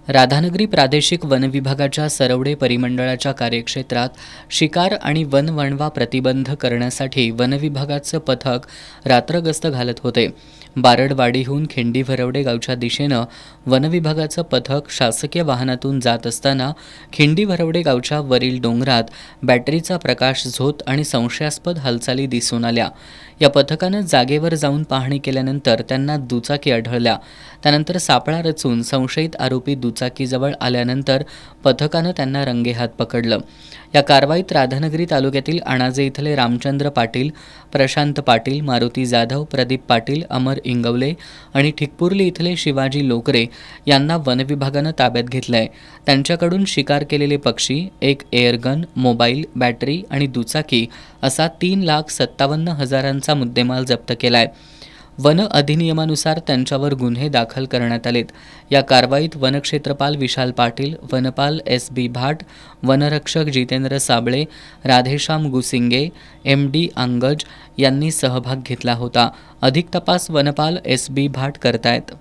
राधानगरी प्रादेशिक वन विभागाच्या सरवडे परिमंडळाच्या कार्यक्षेत्रात शिकार आणि वनवणवा प्रतिबंध करण्यासाठी वन विभागाचं पथक रात्रगस्त घालत होते. बारडवाडीहून खिंडी भरवडे गावच्या दिशेनं वन विभागाचं पथक शासकीय वाहनातून जात असताना खिंडी भरवडे गावच्या वरील डोंगरात बॅटरीचा प्रकाश झोत आणि संशयास्पद हालचाली दिसून आल्या. या पथकानं जागेवर जाऊन पाहणी केल्यानंतर त्यांना दुचाकी आढळल्या. त्यानंतर सापळा रचून संशयित आरोपी दुचाकीजवळ आल्यानंतर पथकानं त्यांना रंगेहात पकडलं. या कारवाईत राधानगरी तालुक्यातील अणाजे इथले रामचंद्र पाटील, प्रशांत पाटील, मारुती जाधव, प्रदीप पाटील, अमर इंगवले आणि ठिकपुर्ली इथले शिवाजी लोकरे यांना वन विभागानं ताब्यात घेतलंय. त्यांच्याकडून शिकार केलेले पक्षी, एक एअरगन, मोबाईल, बॅटरी आणि दुचाकी असा 3,57,000चा मुद्देमाल जप्त केलाय. वन अधिनियमानुसार त्यांच्यावर गुन्हे दाखल करण्यात आलेत. या कारवाईत वनक्षेत्रपाल विशाल पाटील, वनपाल SB भाट, वनरक्षक जितेंद्र साबळे, राधेश्याम गुसिंगे, MD अंगज यांनी सहभाग घेतला होता. अधिक तपास वनपाल SB भाट करतायत.